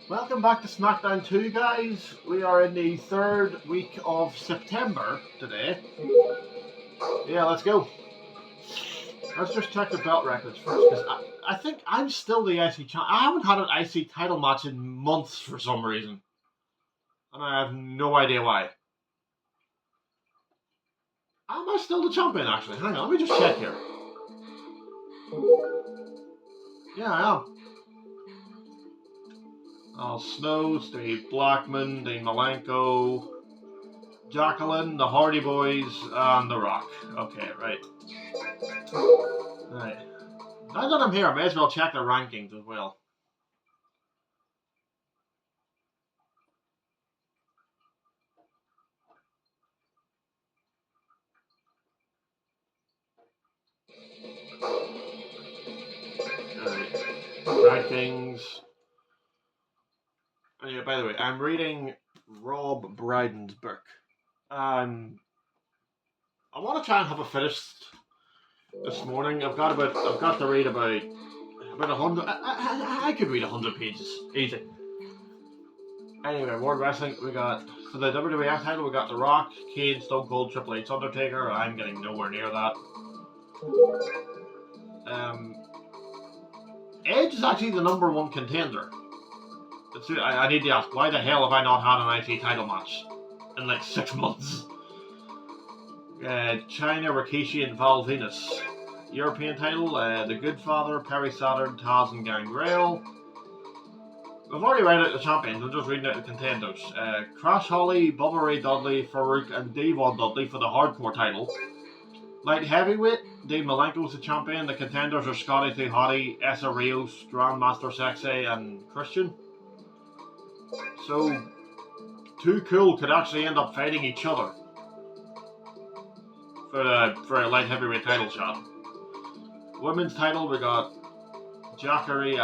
Welcome back to Smackdown 2, guys. We are in the third week of September today. Yeah, let's go. Let's just check the belt records first, because I think I'm still the IC champ. I haven't had an IC title match in months for some reason. And I have no idea why. Am I still the champion, actually? Hang on, let me just check here. Yeah, I am. Al Snow, Steve Blackman, Dean Malenko, Jacqueline, the Hardy Boys, and The Rock. Okay, right. Right. Now that I'm here, I may as well check the rankings as well. Right. Rankings. Oh, yeah, by the way, I'm reading Rob Brydon's book. I want to try and have it finished this morning. I've got to read about 100. I could read 100 pages easy. Anyway, World Wrestling, we got for the WWF title, we got The Rock, Kane, Stone Cold, Triple H, Undertaker. I'm getting nowhere near that. Edge is actually the number one contender. I need to ask, why the hell have I not had an IC title match in like 6 months? China, Rikishi, and Val Venus. European title, The Good Father, Perry Saturn, Taz, and Gangrel. We've already read out the champions, I'm just reading out the contenders. Crash Holly, Bubba Ray Dudley, Farouk, and Devon Dudley for the hardcore title. Light heavyweight, Dave Malenko's the champion. The contenders are Scotty Too Hottie, Essa Rios, Grandmaster Sexay, and Christian. So, Too Cool could actually end up fighting each other for a light heavyweight title shot. Women's title, we got Jacqueline,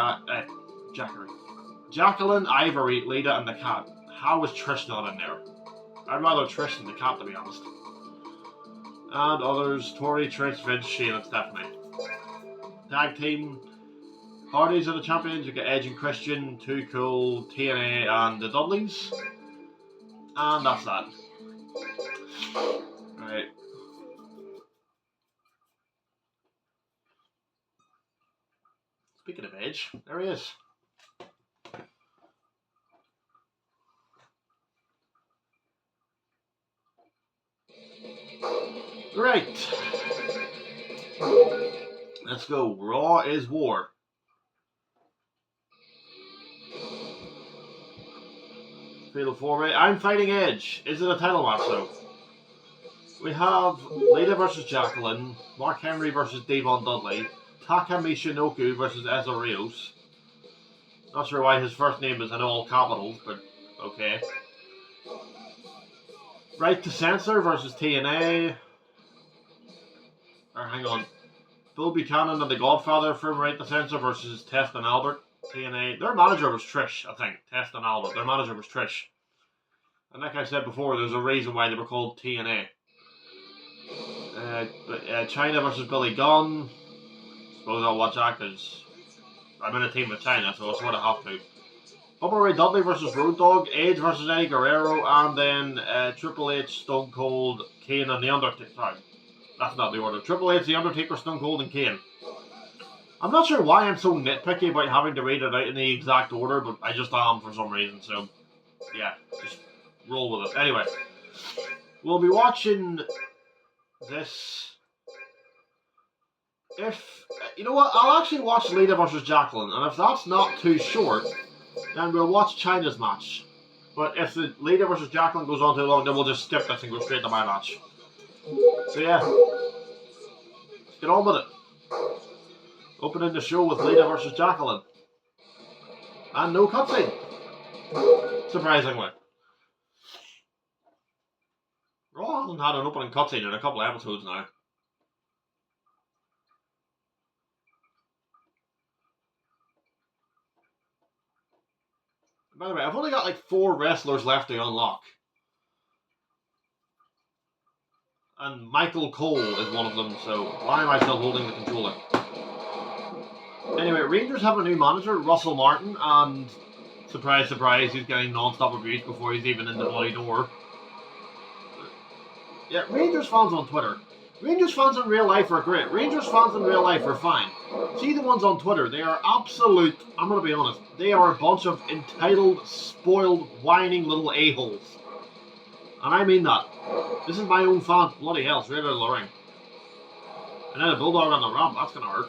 Ivory, Lita, and the Cat. How is Trish not in there? I'd rather Trish than the Cat, to be honest. And others, Tori, Trish, Vince, Shane, and Stephanie. Tag team, Hardys are the champions. You get Edge and Christian, Too Cool, TNA, and the Dudleys. And that's that. Right. Speaking of Edge, there he is. Right. Let's go. Raw is War. Fatal 4-way. I'm fighting Edge. Is it a title match though? We have Lita versus Jacqueline, Mark Henry versus Devon Dudley, Taka Michinoku versus Essa Rios. Not sure why his first name is in all capitals, but okay. Right to Censor versus TNA. Or hang on. Bill Buchanan and the Godfather from Right to Censor versus Test and Albert. TNA. Their manager was Trish, I think. Test and Albert. Their manager was Trish. And like I said before, there's a reason why they were called TNA. China versus Billy Gunn. Suppose I'll watch that because I'm in a team with China, so I sort of have to. Bubba Ray Dudley versus Road Dogg, Edge versus Eddie Guerrero, and then Triple H, Stone Cold, Kane, and The Undertaker. Sorry, that's not the order. Triple H, The Undertaker, Stone Cold, and Kane. I'm not sure why I'm so nitpicky about having to read it out in the exact order, but I just am for some reason, so yeah, just roll with it. Anyway, we'll be watching this. You know what, I'll actually watch Lita versus Jacqueline, and if that's not too short, then we'll watch China's match. But if the Lita versus Jacqueline goes on too long, then we'll just skip this and go straight to my match. So yeah, let's get on with it. Opening the show with Lita versus Jacqueline. And no cutscene. Surprisingly. Raw hasn't had an opening cutscene in a couple of episodes now. By the way, I've only got like 4 wrestlers left to unlock. And Michael Cole is one of them, so why am I still holding the controller? Anyway, Rangers have a new manager, Russell Martin, and Surprise, surprise, he's getting non-stop abuse before he's even in the bloody door. Yeah, Rangers fans on Twitter. Rangers fans in real life are great. Rangers fans in real life are fine. See the ones on Twitter, they are absolute, I'm going to be honest, they are a bunch of entitled, spoiled, whining little a-holes. And I mean that. This is my own fan. Bloody hell, straight out of the ring. And then a bulldog on the ramp, that's going to hurt.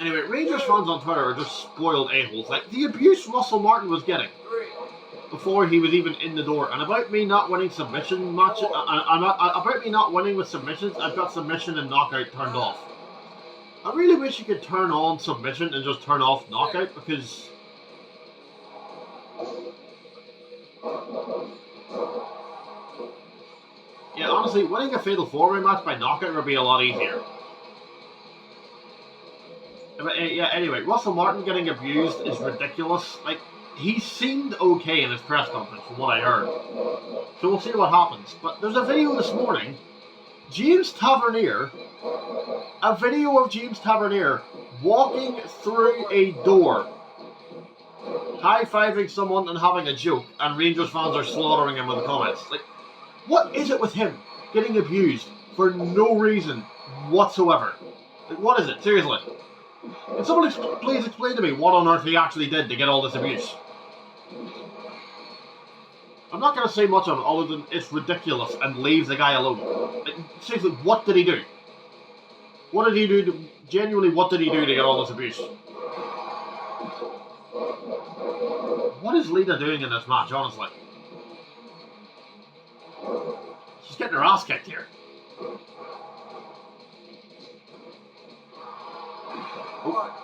Anyway, Rangers fans on Twitter are just spoiled a-holes. Like, the abuse Russell Martin was getting before he was even in the door. And about me not winning submission matches, about me not winning with submissions, I've got submission and knockout turned off. I really wish you could turn on submission and just turn off knockout, because yeah, honestly, winning a Fatal 4-Way match by knockout would be a lot easier. But, yeah, anyway, Russell Martin getting abused is ridiculous. Like, he seemed okay in his press conference from what I heard. So we'll see what happens. But there's a video this morning, a video of James Tavernier walking through a door, high-fiving someone and having a joke, and Rangers fans are slaughtering him with the comments. Like, what is it with him getting abused for no reason whatsoever? Like, what is it? Seriously. Can someone please explain to me what on earth he actually did to get all this abuse? I'm not going to say much on it other than it's ridiculous and leave the guy alone. Like, seriously, what did he do? What did he do? Genuinely, what did he do to get all this abuse? What is Lita doing in this match, honestly? She's getting her ass kicked here. Oh.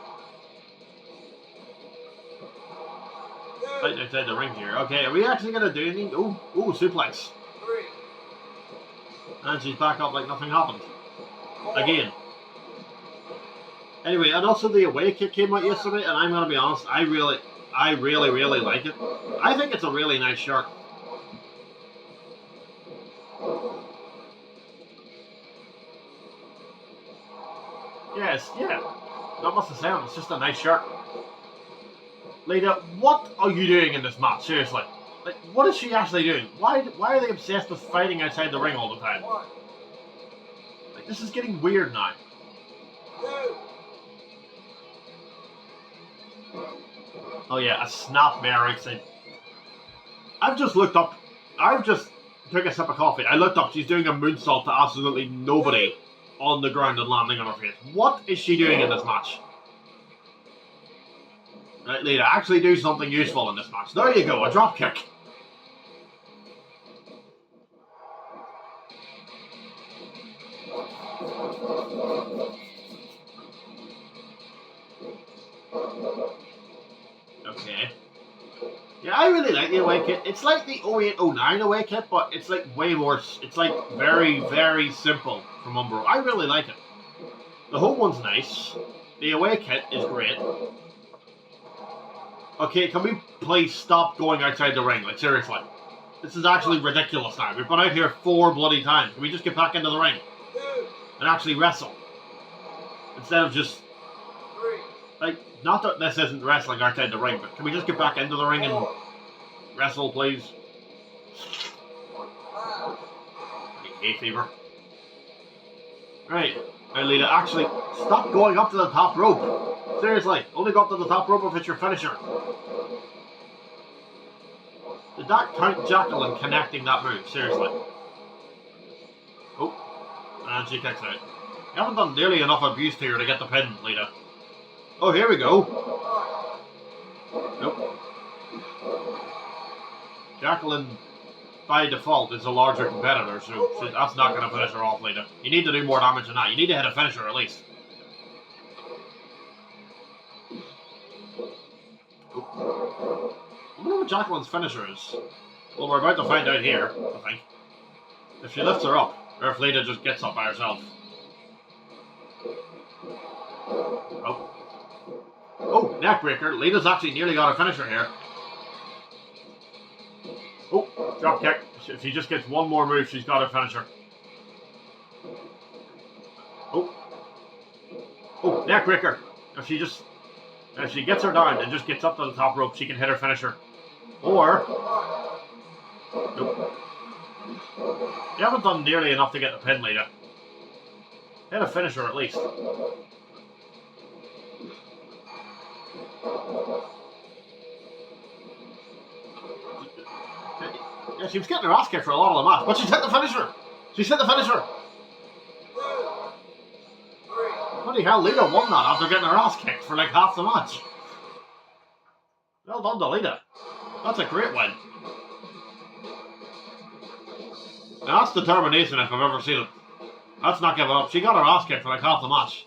Right outside the ring here. Okay, are we actually going to do anything? Oh, suplex. And she's back up like nothing happened. Again. Anyway, and also the away kick came out yesterday, and I'm going to be honest, I really like it. I think it's a really nice shirt. Yes, yeah. Not much to say on it, it's just a nice shirt. Lita, what are you doing in this match? Seriously. Like, what is she actually doing? Why are they obsessed with fighting outside the ring all the time? Like, this is getting weird now. Oh yeah, a snap mare outside. I've just looked up. I've just took a sip of coffee. I looked up. She's doing a moonsault to absolutely nobody on the ground and landing on her face. What is she doing in this match? Right, Lita, actually do something useful in this match. There you go, a drop kick. Okay. Yeah, I really like the away kit. It's like the 08-09 away kit, but it's like way worse. It's like very, very simple from Umbro. I really like it. The home one's nice. The away kit is great. Okay, can we please stop going outside the ring? Like, seriously. This is actually ridiculous now. We've been out here 4 bloody times. Can we just get back into the ring? And actually wrestle? Instead of just... Like, not that this isn't wrestling outside the ring, but can we just get back into the ring and wrestle, please? Hay fever. Right. Now, Lita, actually, stop going up to the top rope. Seriously, only go up to the top rope if it's your finisher. Did that count Jacqueline connecting that move? Seriously. Oh, and she kicks out. You haven't done nearly enough abuse to her to get the pin, Lita. Oh, here we go. Nope. Jacqueline, by default, is a larger competitor, so that's not going to finish her off, Lita. You need to do more damage than that. You need to hit a finisher at least. I wonder what Jacqueline's finisher is. Well, we're about to find out here, I think. If she lifts her up, or if Lita just gets up by herself. Oh. Oh, neckbreaker. Lita's actually nearly got a finisher here. Oh, drop kick. If she just gets one more move, she's got a finisher. Oh. Oh, neckbreaker. If she just... If she gets her down and just gets up to the top rope, she can hit her finisher. Or... Nope. You haven't done nearly enough to get the pin, Lita. Hit a finisher at least. Yeah, she was getting her ass kicked for a lot of the match, but she's hit the finisher. She's hit the finisher. Bloody hell, Lita won that after getting her ass kicked for like half the match. Well done to Lita. That's a great win. Now that's determination if I've ever seen it. That's not giving up. She got her ass kicked for like half the match.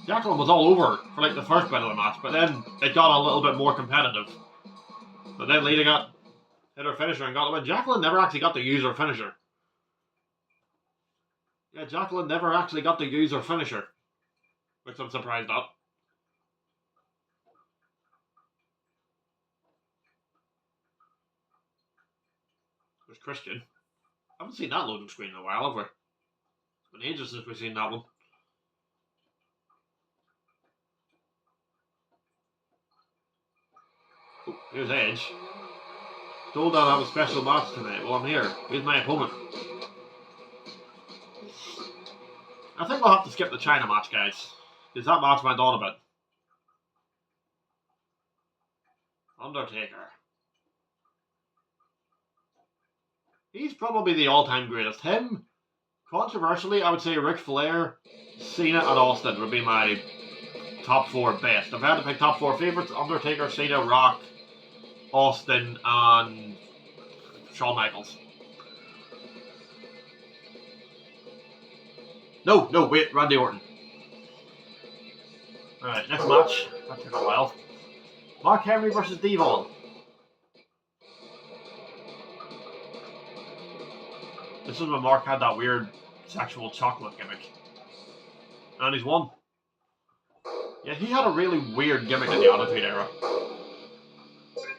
Jacqueline was all over for like the first bit of the match, but then it got a little bit more competitive. But then Lita hit her finisher and got the win. Jacqueline never actually got to use her finisher. Yeah, Jacqueline never actually got to use her finisher. Which I'm surprised at. There's Christian. I haven't seen that loading screen in a while, have we? It's been ages since we've seen that one. Oh, here's Edge. Told I'll have a special match tonight. Well, I'm here. Here's my opponent. I think we'll have to skip the China match, guys. Because that match went on a bit. Undertaker. He's probably the all-time greatest. Him, controversially, I would say Ric Flair, Cena, and Austin would be my top 4 best. If I had to pick top 4 favourites, Undertaker, Cena, Rock, Austin, and Shawn Michaels. No, wait, Randy Orton. Alright, next match. That took a while. Mark Henry versus Devon. This is when Mark had that weird sexual chocolate gimmick. And he's won. Yeah, he had a really weird gimmick in the Attitude Era.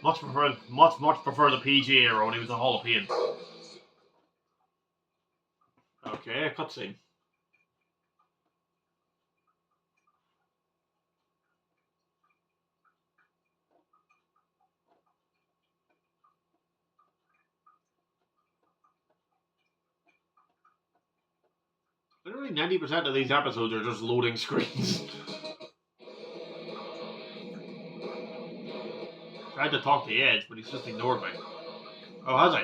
Much prefer the PG era when he was a Hall of Fame. Okay, a cutscene. Literally 90% of these episodes are just loading screens. Tried to talk to Edge, but he's just ignored me. Oh, has he?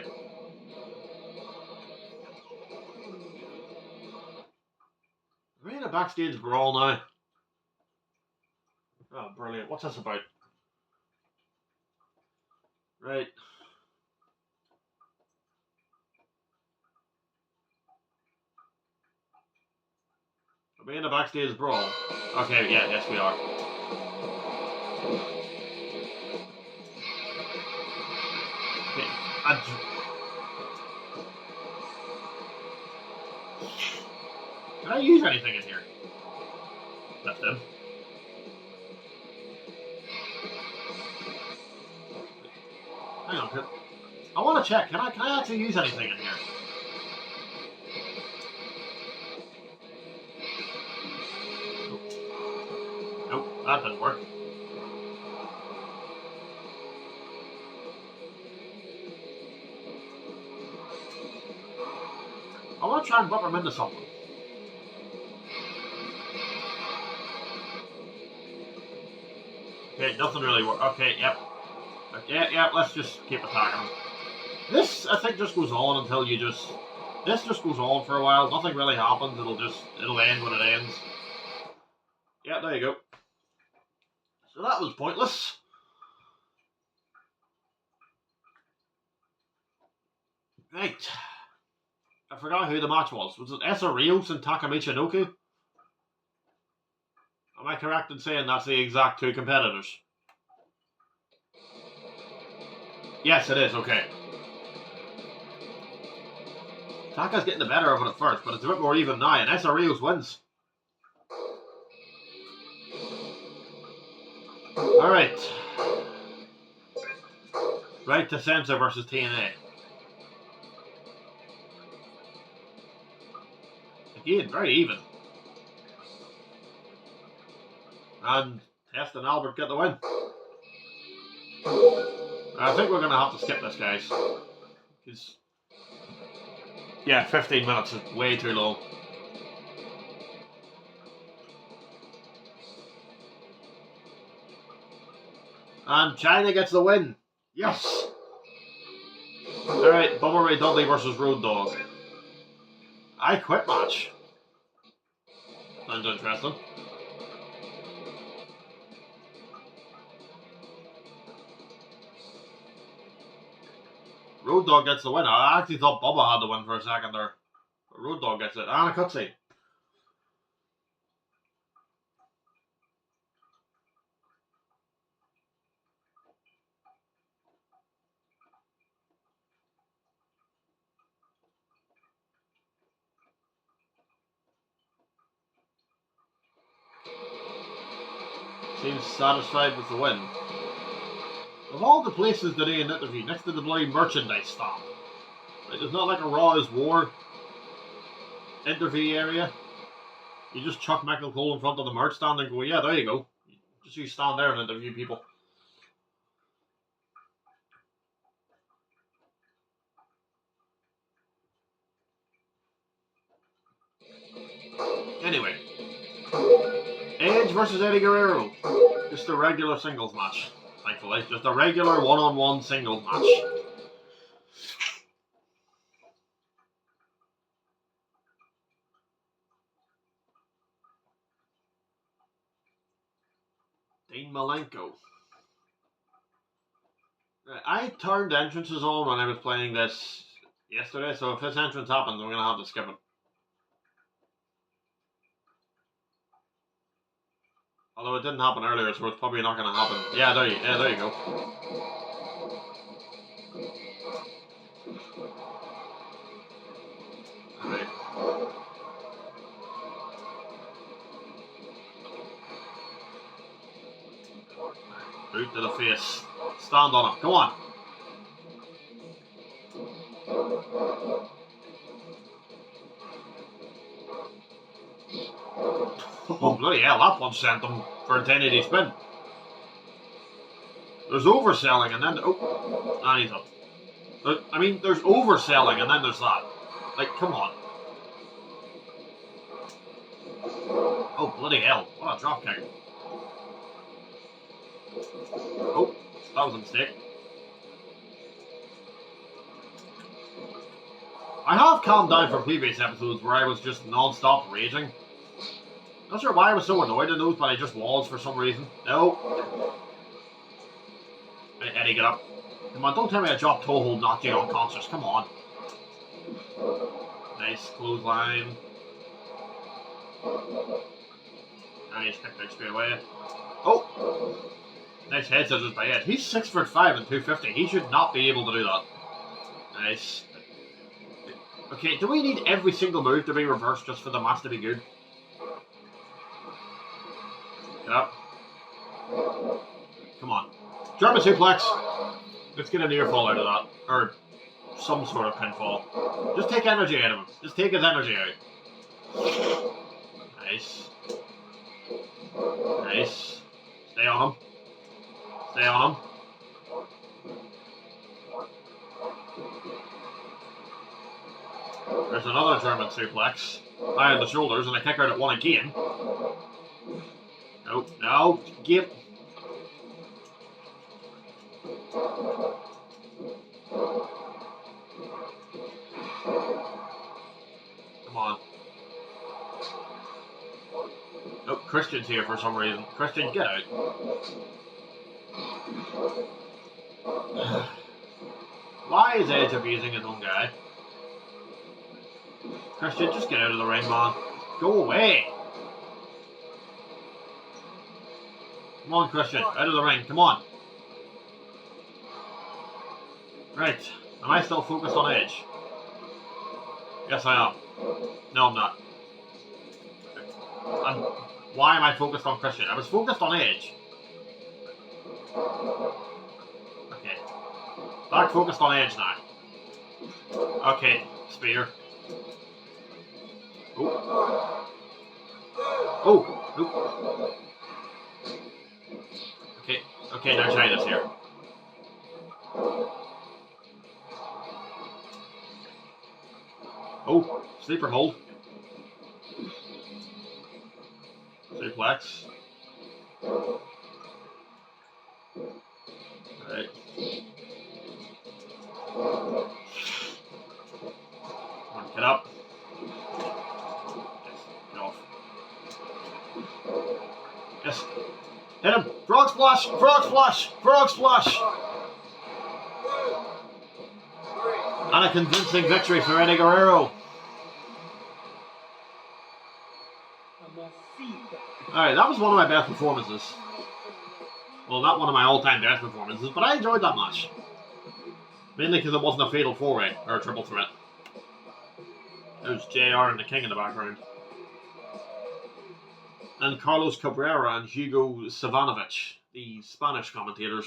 Are we in a backstage brawl now? Oh, brilliant. What's this about? Right. Are we in a backstage brawl? Okay, yeah, yes we are. Okay. Can I use anything in here? Left him. Hang on, I want to check. Can I actually use anything in here? Nope, that didn't work. I want to try and whip him into something. Okay, nothing really worked. Okay, yep. Okay, yep, let's just keep attacking him. This, I think, just goes on until you just... This just goes on for a while. Nothing really happens. It'll end when it ends. Yeah, there you go. So that was pointless. Right. I forgot who the match was. Was it Essa Rios and Taka Michinoku? Am I correct in saying that's the exact 2 competitors? Yes, it is, okay. Taka's getting the better of it at first, but it's a bit more even now, and Essa Rios wins. Alright. Right to Censor versus TNA. Again, very even. And Test and Albert get the win. I think we're going to have to skip this, guys. Because, yeah, 15 minutes is way too long. And China gets the win. Yes! Alright, Bubba Ray Dudley versus Road Dogg. I Quit match. Sounds interesting. Road Dogg gets the win. I actually thought Bubba had the win for a second there. But Road Dogg gets it. And a cutscene. Seems satisfied with the win. Of all the places to do an interview, next to the bloody merchandise stand. Like, there's not like a Raw is War interview area. You just chuck Michael Cole in front of the merch stand and go, yeah, there you go. Just you stand there and interview people. Anyway. Edge versus Eddie Guerrero. Just a regular singles match, thankfully. Just a regular one-on-one singles match. Dean Malenko. I turned entrances on when I was playing this yesterday, so if this entrance happens, I'm going to have to skip it. Although it didn't happen earlier, so it's probably not going to happen. Yeah, there you go. Alright. Boot to the face. Stand on him. Come on. Oh, bloody hell, that one sent him for a 1080 spin. There's overselling and then... Oh, and he's up. I mean, there's overselling and then there's that. Like, come on. Oh, bloody hell. What a drop kick. Oh, that was a mistake. I have calmed down from previous episodes where I was just non-stop raging. Not sure why I was so annoyed in those, but I just was for some reason. No. Eddie, get up. Come on, don't tell me a drop toe hold knocked you unconscious. Come on. Nice clothesline. And he's kicked out straight away. Oh! Nice head scissors by Ed. He's 6'5" and 250. He should not be able to do that. Nice. Okay, do we need every single move to be reversed just for the match to be good? Get up. Come on. German suplex. Let's get a near fall out of that. Or some sort of pinfall. Just take energy out of him. Just take his energy out. Nice. Nice. Stay on him. Stay on him. There's another German suplex. High on the shoulders and a kick out at one again. Nope, no, give. Come on. Nope, Christian's here for some reason. Christian, get out. Why is Edge abusing his own guy? Christian, just get out of the ring, man. Go away. Come on, Christian, out of the ring, come on. Right, am I still focused on Edge? Yes, I am. No, I'm not. Why am I focused on Christian? I was focused on Edge. Okay. Back focused on Edge now. Okay, spear. Oh. Oh. Oh. Okay, now China's here. Oh, sleeper hold. Suplex. Alright. Get up. Yes, get off. Yes. Hit him! Frog splash! Frog splash! Frog splash! And a convincing victory for Eddie Guerrero. Alright, that was one of my best performances. Well, not one of my all-time best performances, but I enjoyed that match. Mainly because it wasn't a fatal four-way, or a triple threat. There's JR and the King in the background. And Carlos Cabrera and Hugo Savanovich, the Spanish commentators.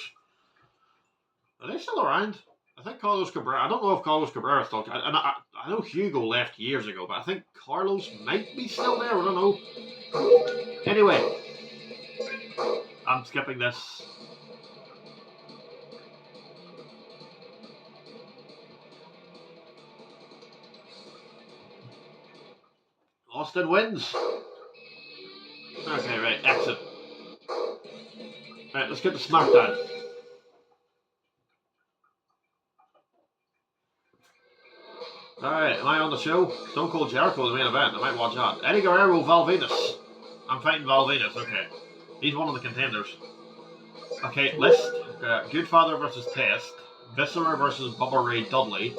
Are they still around? I think Carlos Cabrera, I don't know if Carlos Cabrera is still, I know Hugo left years ago, but I think Carlos might be still there, I don't know. Anyway, I'm skipping this. Austin wins. Okay, right, exit. Right, let's get to Smackdown. Alright, am I on the show? Stone Cold Jericho, the main event. I might watch that. Eddie Guerrero, Val Venis. I'm fighting Val Venis, okay. He's one of the contenders. Okay, list. Goodfather versus Test. Viscera versus Bubba Ray Dudley.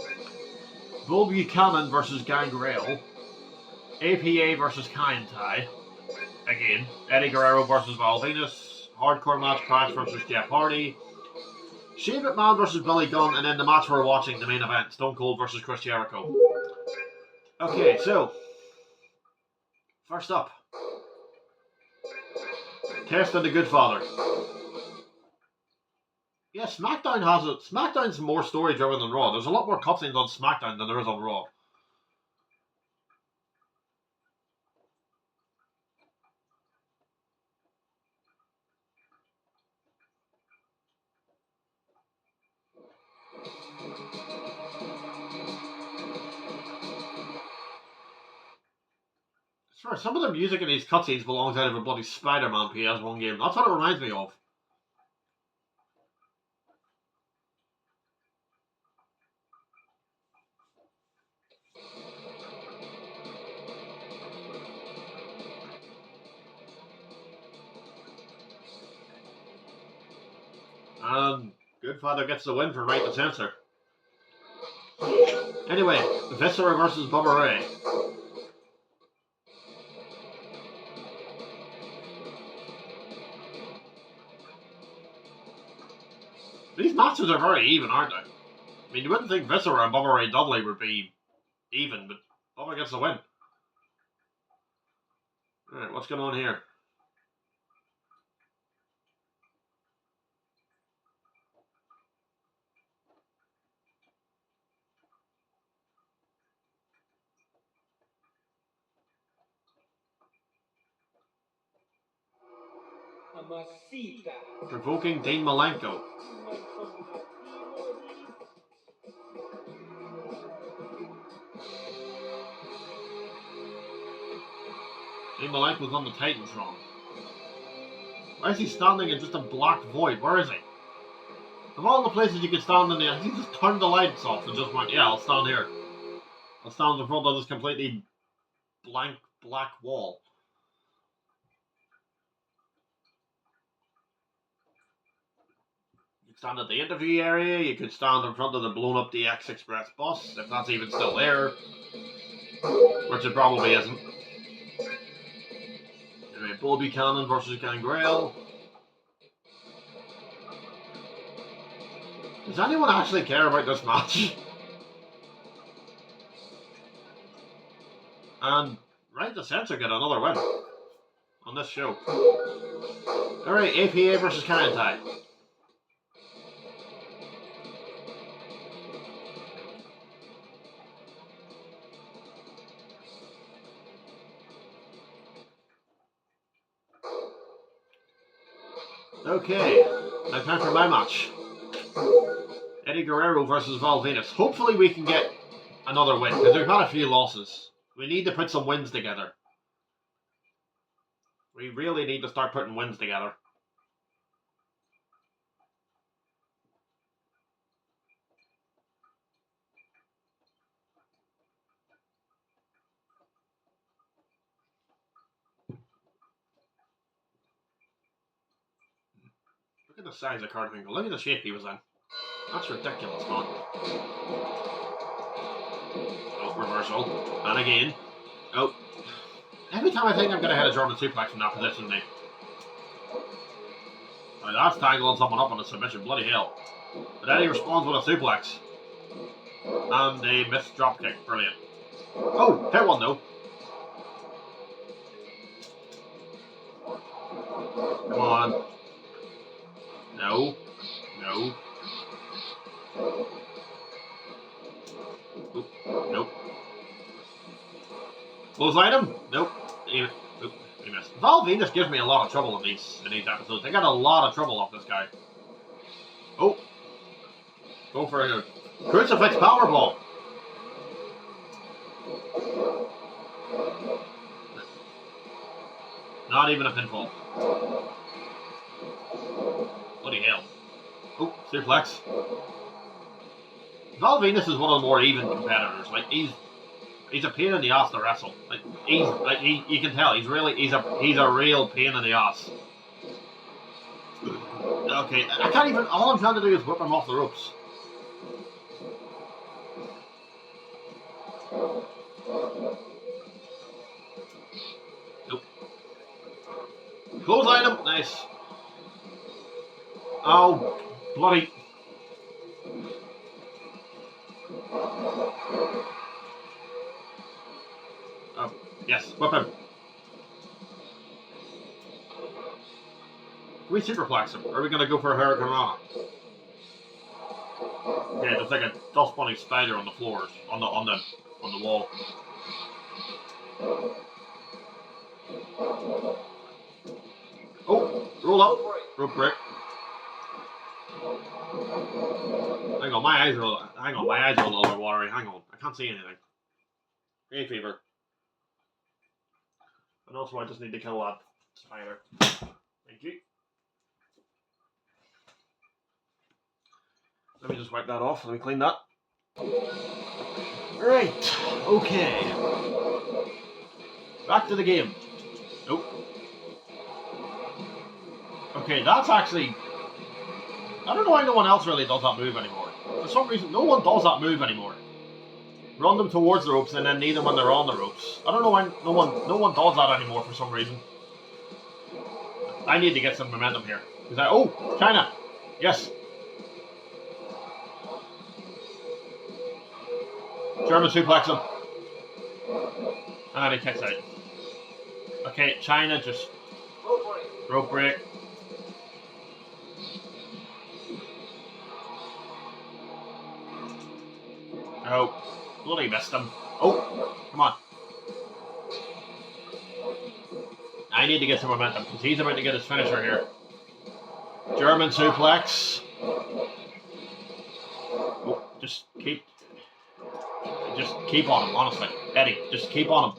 Bull Buchanan versus Gangrel. APA versus Kaientai. Again. Eddie Guerrero versus Val Venis. Hardcore match, Crash versus Jeff Hardy. Shane McMahon versus Billy Gunn, and then the match we're watching, the main event, Stone Cold versus Chris Jericho. Okay, so first up, Test and the Goodfather. Yeah, SmackDown has it. SmackDown's more story driven than Raw. There's a lot more cutscenes on SmackDown than there is on Raw. Sure, some of the music in these cutscenes belongs out of a bloody Spider-Man PS1 game. That's what it reminds me of. And Goodfather gets the win for Right to Censor. Anyway, Viscera versus Bubba Ray. These matches are very even, aren't they? I mean, you wouldn't think Viscera and Bubba Ray Dudley would be even, but Bubba gets the win. Alright, what's going on here? Provoking Dean Malenko. Dean Malenko's on the Titantron. Why is he standing in just a black void? Where is he? Of all the places you could stand in there, he just turned the lights off and just went, yeah, I'll stand here. I'll stand in front of this completely blank black wall. You could stand at the interview area, you could stand in front of the blown up DX Express bus, if that's even still there. Which it probably isn't. Anyway, Bull Buchanan versus Gangrel. Does anyone actually care about this match? And Right to Censor get another win on this show. Alright, APA versus Kaientai. Okay. Now time for my match. Eddie Guerrero versus Val Venus. Hopefully we can get another win, because we've had a few losses. We need to put some wins together. We really need to start putting wins together. Look at the size of Kurt Angle. Look at the shape he was in. That's ridiculous, man. Oh, reversal. And again. Oh. Every time I think I'm going to hit a German suplex from that position, mate. Now that's tangling someone up on a submission. Bloody hell. But then he responds with a suplex. And a missed dropkick. Brilliant. Oh, hit one though. Come on. No. No. Oop. Nope. Clothesline him? Nope. He missed. Val Venus gives me a lot of trouble in these episodes. I got a lot of trouble off this guy. Oh. Go for a crucifix powerball. Not even a pinfall. Bloody hell. Oh, suplex. Val Venus is one of the more even competitors. Like he's a pain in the ass to wrestle. Like you can tell he's a real pain in the ass. Okay, I can't even. All I'm trying to do is whip him off the ropes. Nope. Clothesline him. Nice. Oh, bloody. Oh, yes, whip him. Can we superplex him? Or are we going to go for a Hurricane Rana? Okay, there's like a dust bunny spider on the floors, on the wall. Oh, roll up, rope break. Hang on, my eyes are a little bit watery. Hang on, I can't see anything. Hay fever. And also, I just need to kill that spider. Thank you. Let me just wipe that off. Let me clean that. Right. Okay. Back to the game. Nope. Okay, that's actually... I don't know why no one else really does that move anymore. For some reason, no one does that move anymore. Run them towards the ropes and then knee them when they're on the ropes. I don't know why no one does that anymore for some reason. I need to get some momentum here. Oh, China! Yes! German suplex him. And he kicks out. Okay, China just... Rope break. Oh, bloody missed him. Oh, come on. I need to get some momentum because he's about to get his finisher here. German suplex. Oh, just keep on him, honestly. Eddie, just keep on him.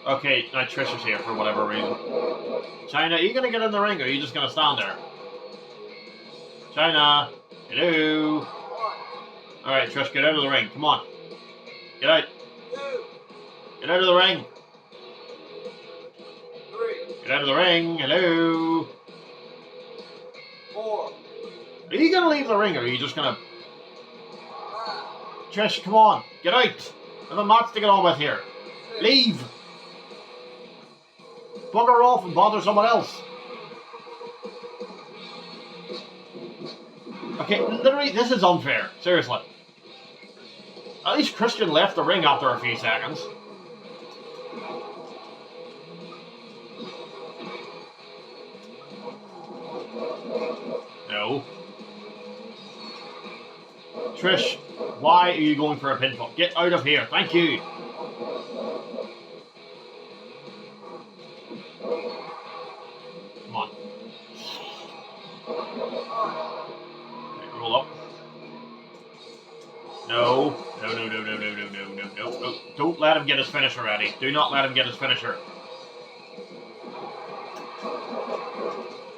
Okay, now Trish is here for whatever reason. China, are you going to get in the ring or are you just going to stand there? China, hello. Alright, Trish, get out of the ring. Come on. Get out. Get out of the ring. Get out of the ring. Hello. 4. Are you going to leave the ring or are you just going to... Trish, come on. Get out. I have a match to get on with here. Leave. Bugger off and bother someone else. Okay, literally, this is unfair. Seriously. At least Christian left the ring after a few seconds. No. Trish, why are you going for a pinfall? Get out of here. Thank you. Come on. No. No, no, no, no, no, no, no, no, no, no. Don't let him get his finisher, Eddie. Do not let him get his finisher.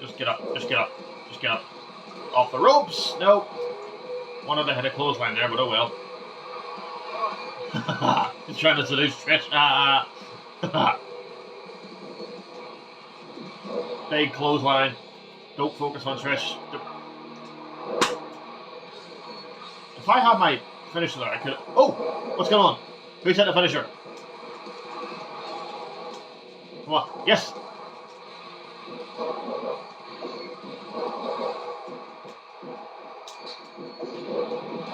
Just get up. Just get up. Just get up. Off the ropes. No. Wanted to hit a clothesline there, but oh well. He's trying to seduce Trish. Big clothesline. Don't focus on Trish. If I had my finisher there, I could. Oh! What's going on? Who's hit the finisher? Come on. Yes!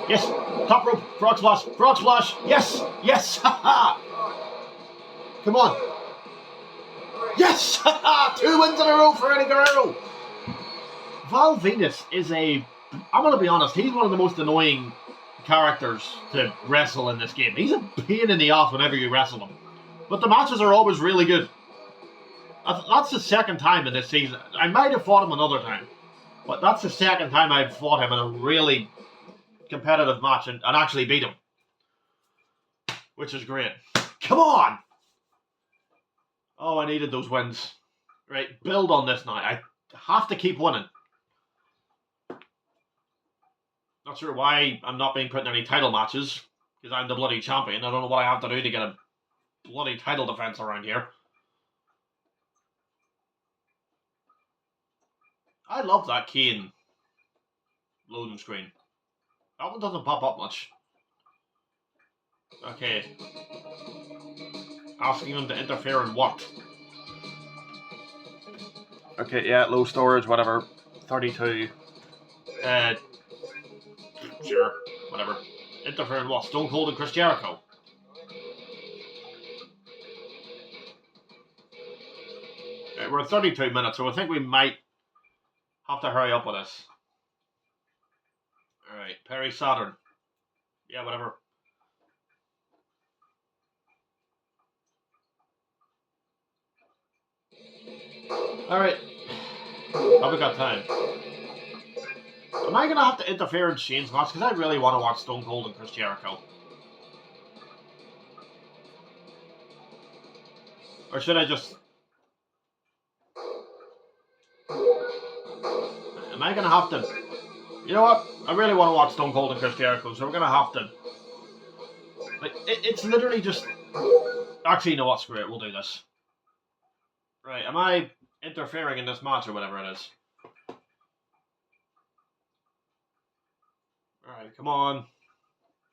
Yes! Top rope! Frog splash! Frog splash! Yes! Yes! Ha! Come on! Yes! 2 wins in a row for Eddie Guerrero! Val Venus is I'm gonna be honest, he's one of the most annoying characters to wrestle in this game. He's a pain in the ass whenever you wrestle him. But the matches are always really good. That's the second time in this season. I might have fought him another time. But that's the second time I've fought him in a really competitive match and actually beat him. Which is great. Come on! Oh, I needed those wins. Right, build on this now. I have to keep winning. Not sure why I'm not being put in any title matches, because I'm the bloody champion. I don't know what I have to do to get a bloody title defense around here. I love that Kane loading screen. That one doesn't pop up much. Okay. Asking them to interfere in what? Okay, yeah, low storage, whatever. 32. Sure, whatever. Interfere in what? Stone Cold and Chris Jericho. Okay, we're at 32 minutes, so I think we might have to hurry up with this. Alright, Perry Saturn. Yeah, whatever. Alright. Have we got time? Am I going to have to interfere in Shane's match? Because I really want to watch Stone Cold and Chris Jericho. Or should I just... Am I going to have to... You know what? I really want to watch Stone Cold and Chris Jericho, so we're going to have to... Like, it's literally just... Actually, you know what? Screw it. We'll do this. Right, am I interfering in this match or whatever it is? Alright, come on.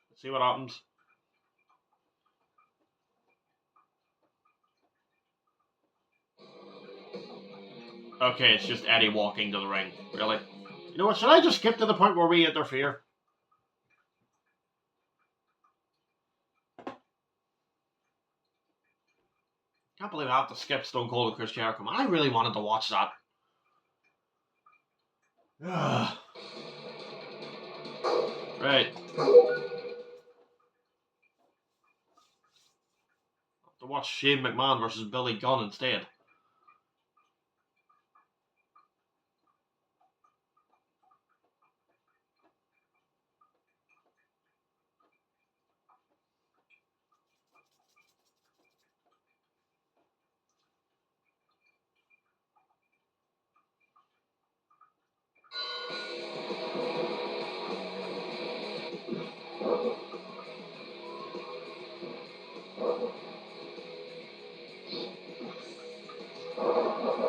Let's see what happens. Okay, it's just Eddie walking to the ring. Really? You know what, should I just skip to the point where we interfere? Can't believe I have to skip Stone Cold and Chris Jericho. I really wanted to watch that. Right. To watch Shane McMahon versus Billy Gunn instead.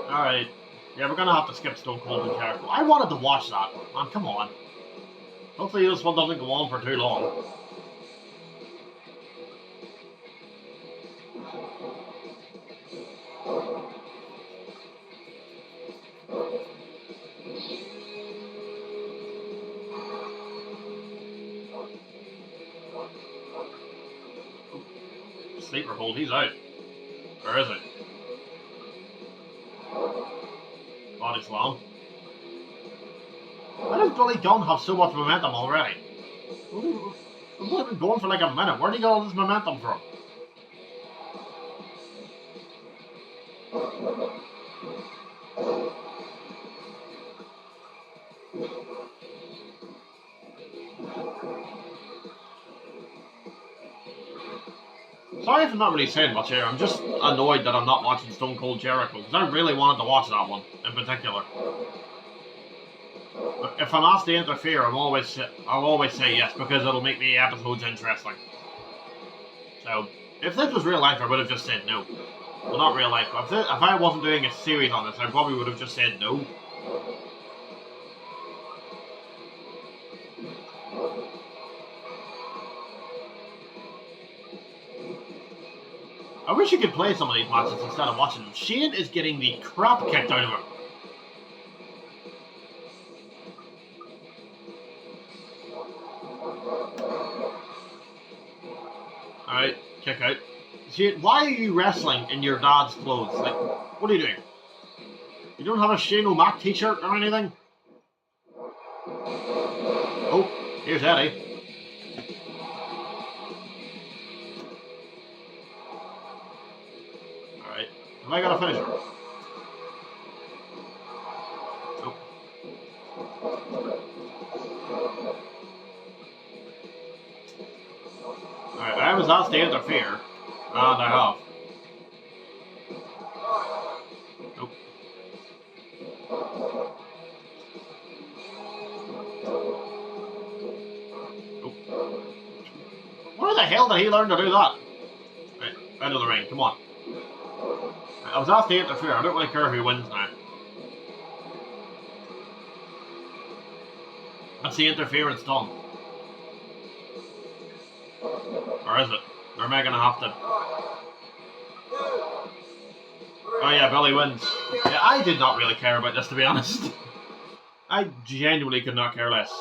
Alright. Yeah, we're gonna have to skip Stone Cold and Jericho. I wanted to watch that. Man, come on. Hopefully this one doesn't go on for too long. Sleeper hold, he's out. Where is it? Body slam. Why does Billy Gunn have so much momentum already? We've only been going for like a minute. Where did he get all this momentum from? I'm not really saying much here. I'm just annoyed that I'm not watching Stone Cold Jericho, because I really wanted to watch that one in particular. But if I'm asked to interfere, I'll always say yes, because it'll make the episodes interesting. So, if this was real life, I would have just said no. Well, not real life, but if I wasn't doing a series on this, I probably would have just said no. I wish you could play some of these matches instead of watching them. Shane is getting the crap kicked out of him. Alright, kick out. Shane, why are you wrestling in your dad's clothes? Like, what are you doing? You don't have a Shane O'Mac t-shirt or anything? Oh, here's Eddie. Alright, have I got a finisher? Nope. Alright, I was asked to interfere, and I have. Nope. Nope. Where the hell did he learn to do that? Right, out of the ring, come on. I was asked to interfere, I don't really care who wins now. That's the interference done. Or is it? Or am I going to have to... Oh yeah, Billy wins. Yeah, I did not really care about this, to be honest. I genuinely could not care less.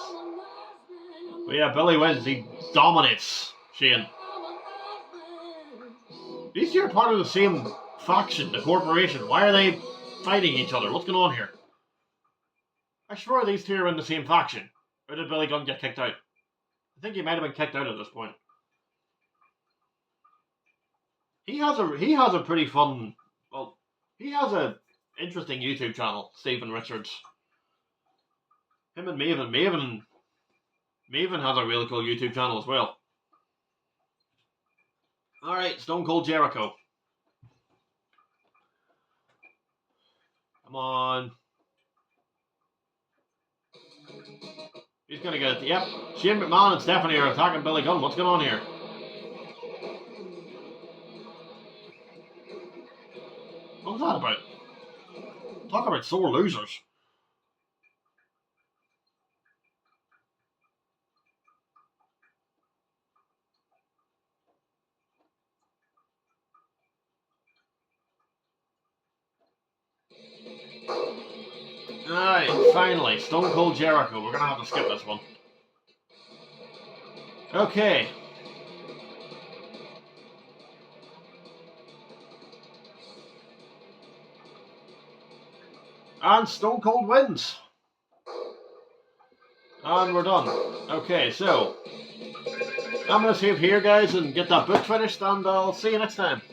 But yeah, Billy wins. He dominates Shane. These two are part of the same faction, the corporation. Why are they fighting each other? What's going on here? I swear these two are in the same faction. Or did Billy Gunn get kicked out? I think he might have been kicked out at this point. He has a pretty fun, well, he has a interesting YouTube channel, Stephen Richards. Him and Maven has a really cool YouTube channel as well. Alright, Stone Cold Jericho. Come on. He's gonna get it. Yep, Shane McMahon and Stephanie are attacking Billy Gunn. What's going on here? What was that about? Talk about sore losers. Alright, finally, Stone Cold Jericho. We're gonna have to skip this one. Okay. And Stone Cold wins. And we're done. Okay, so I'm going to save here, guys, and get that book finished, and I'll see you next time.